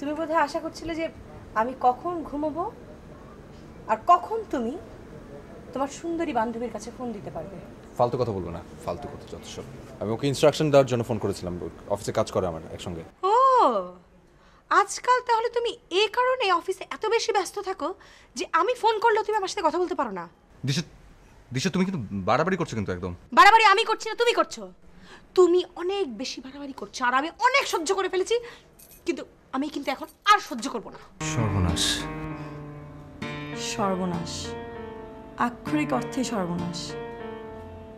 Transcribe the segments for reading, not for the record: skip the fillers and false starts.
তুমি বোধহয় আশা করছিলে যে আমি কখন ঘুমোবো আর কখন তুমি তোমার সুন্দরী বান্ধবীর কাছে ফোন দিতে পারবে। ফালতু কথা বলবো না, ফালতু কথা যত সব। আমি ওকে ইনস্ট্রাকশন দেওয়ার জন্য ফোন করেছিলাম, অফিসে কাজ করে আমার একসঙ্গে। ও আজকাল তাহলে তুমি এই কারণে অফিসে এত বেশি ব্যস্ত থাকো যে আমি ফোন করলেও তুমি আমার সাথে কথা বলতে পারো না। দিশা, দিশা তুমি কিন্তু বাড়াবাড়ি করছো কিন্তু একদম। বাড়াবাড়ি আমি করছি না, তুমি করছো। তুমি অনেক বেশি বাড়াবাড়ি করছো আর আমি অনেক সহ্য করে ফেলেছি, কিন্তু আমি কিন্তু এখন আর সহ্য করব না। সর্বনাশ। সর্বনাশ, আক্ষরিক অর্থে সর্বনাশ।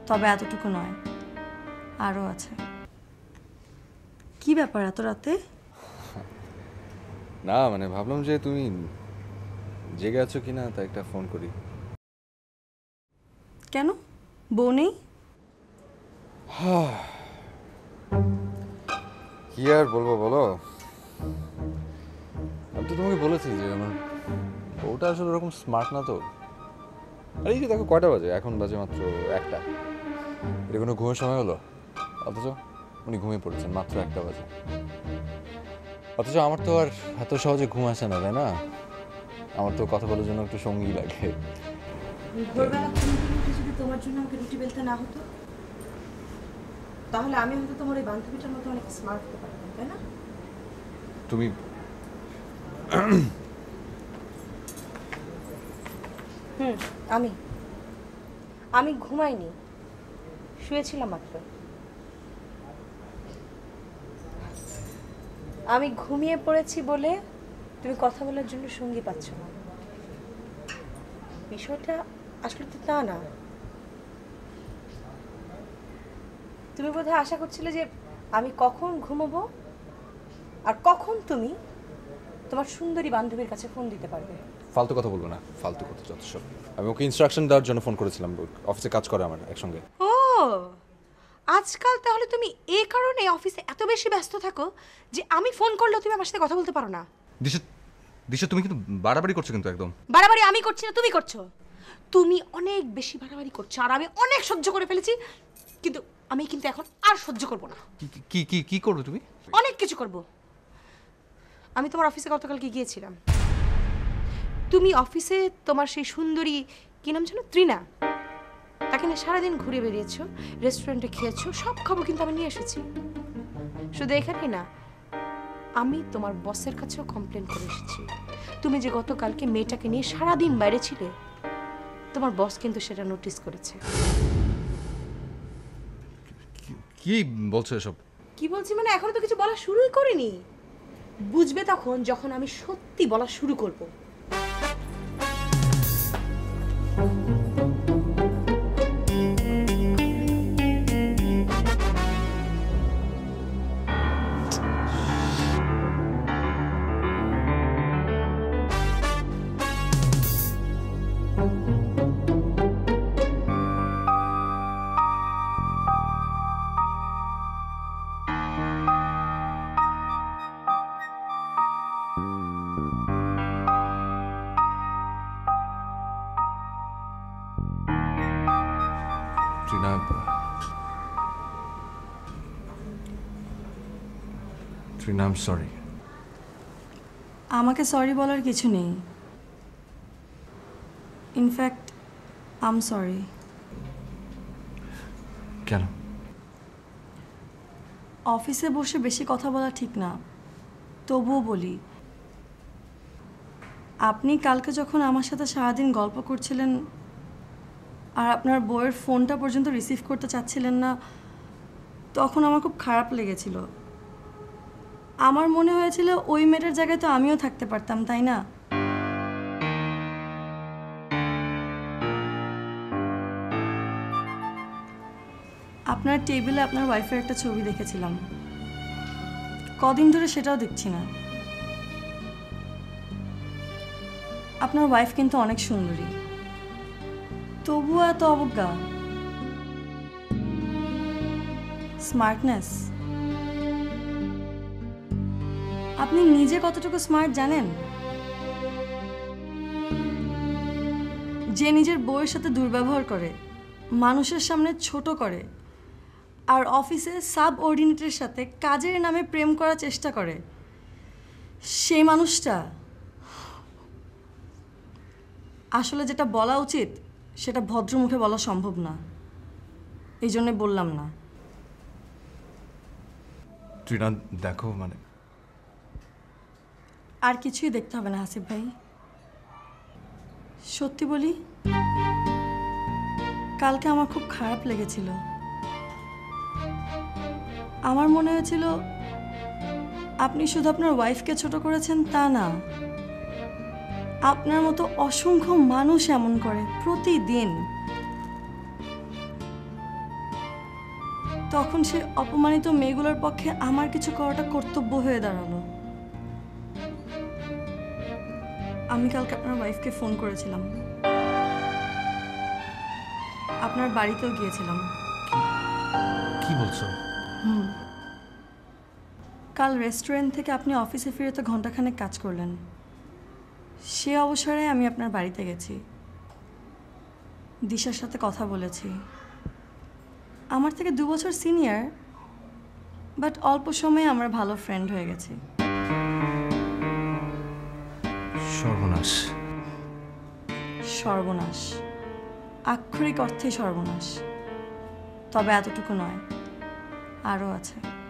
তবে এতটুকু নয়, আরও আছে। কি ব্যাপার এত রাতে? না মানে ভাবলাম যে তুমি জেগে আছো কিনা তাই একটা ফোন করি। কেন, বউ নেই? কি আর বলবো বলো, আমি তো তোমাকে বলেছি যে আমার বউটা আসলে ওরকম স্মার্ট না তো। আর এই যে দেখো কয়টা বাজে, এখন বাজে মাত্র 1টা। এটা কোনো ঘুমের সময় হলো? অথচ উনি ঘুমিয়ে পড়েছেন মাত্র 1টা বাজে। অথচ আমার তো আর এত সহজে ঘুম আসে না, তাই না? আমার তো কথা বলার জন্য একটু সঙ্গী লাগে। ভোরবেলা ঘুম থেকে উঠে যদি তোমার জন্য আমাকে রুটি বেলতে না হতো, তাহলে আমি হয়তো তোমার ওই বান্ধবীটার মতো অনেক স্মার্ট হতে পারতাম, তাই না? তুমি আমি ঘুমাইনি, শুয়েছিলাম মাত্র। আমি ঘুমিয়ে পড়েছি বলে তুমি কথা বলার জন্য সঙ্গী পাচ্ছ না। বিষয়টা আসলে তো তা না। তুমি বোধহয় আশা করছিলে যে আমি কখন ঘুমোবো আর কখন তুমি তোমার সুন্দরী বান্ধবীর কাছে ফোন দিতে পারবে। ফালতু কথা বলবো না, ফালতু কথা যত সব। আমি ওকে ইনস্ট্রাকশন দেওয়ার জন্য ফোন করেছিলাম, অফিসে কাজ করে আমার একসঙ্গে। ও আজকাল তাহলে তুমি এই কারণে অফিসে এত বেশি ব্যস্ত থাকো যে আমি ফোন করলেও তুমি আমার সাথে কথা বলতে পারো না। দিশা, দিশা তুমি কিন্তু বাড়াবাড়ি করছো কিন্তু একদম। বাড়াবাড়ি আমি করছি না, তুমি করছো। তুমি অনেক বেশি বাড়াবাড়ি করছো আর আমি অনেক সহ্য করে ফেলেছি, কিন্তু আমি কিন্তু এখন আর সহ্য করব না। কি কি কি করবে তুমি? অনেক কিছু করব। আমি তোমার অফিসে গতকালকে গিয়েছিলাম। তুমি অফিসে তোমার সেই সুন্দরী, কি নাম ছিল, ত্রিনা, তাকে নিয়ে সারাদিন ঘুরে বেরিয়েছো, রেস্টুরেন্টে খেয়েছো, সব খাবার কিন্তু আমি নিয়ে এসেছি। শুধু এখানেই না, আমি তোমার বসের কাছেও কমপ্লেন করে এসেছি। তুমি যে গতকালকে মেয়েটাকে নিয়ে সারাদিন বাইরে ছিলে, তোমার বস কিন্তু সেটা নোটিস করেছে। কি বলছো এসব? কি বলছি মানে, এখনো তো কিছু বলা শুরুই করিনি। বুঝবে তখন যখন আমি সত্যি বলা শুরু করব। Trina, Trina, I am sorry. আমাকে সরি বলার কিছু নেই। In fact I am sorry. কেন? অফিসে বসে বেশি কথা বলা ঠিক না, তবুও বলি। আপনি কালকে যখন আমার সাথে সারাদিন গল্প করছিলেন আর আপনার বউয়ের ফোনটা পর্যন্ত রিসিভ করতে চাচ্ছিলেন না, তখন আমার খুব খারাপ লেগেছিল। আমার মনে হয়েছিল ওই মেয়েটার জায়গায় তো আমিও থাকতে পারতাম, তাই না? আপনার টেবিলে আপনার ওয়াইফের একটা ছবি দেখেছিলাম, কদিন ধরে সেটাও দেখছি না। আপনার ওয়াইফ কিন্তু অনেক সুন্দরী, তবুও এত অবজ্ঞা। স্মার্টনেস, আপনি নিজে কতটুকু স্মার্ট জানেন? যে নিজের বউয়ের সাথে দুর্ব্যবহার করে, মানুষের সামনে ছোট করে, আর অফিসে সাব অর্ডিনেটের সাথে কাজের নামে প্রেম করার চেষ্টা করে, সেই মানুষটা আসলে যেটা বলা উচিত সেটা ভদ্রমুখে বলা সম্ভব না, এই জন্য বললাম না। ট্রিনা দেখো, মানে আর কিছুই দেখতে হবে না হাসিব ভাই। সত্যি বলি, কালকে আমার খুব খারাপ লেগেছিল। আমার মনে হয়েছিল আপনি শুধু আপনার ওয়াইফকে ছোট করেছেন তা না, আপনার মতো অসংখ্য মানুষ এমন করে প্রতিদিন। তখন সে অপমানিত মেয়েগুলোর পক্ষে আমার কিছু করাটা কর্তব্য হয়ে দাঁড়ালো। আমি কালকে আপনার ওয়াইফকে ফোন করেছিলাম, আপনার বাড়িতেও গিয়েছিলাম। কি বলছো? কাল রেস্টুরেন্ট থেকে আপনি অফিসে ফিরে তো ঘন্টাখানেক কাজ করলেন, সে অবসরে আমি আপনার বাড়িতে গেছি, দিশার সাথে কথা বলেছি। আমার থেকে 2 বছর সিনিয়র, বাট অল্প সময়ে আমরা ভালো ফ্রেন্ড হয়ে গেছি। সর্বনাশ। সর্বনাশ, আক্ষরিক অর্থে সর্বনাশ। তবে এতটুকু নয়, আরও আছে।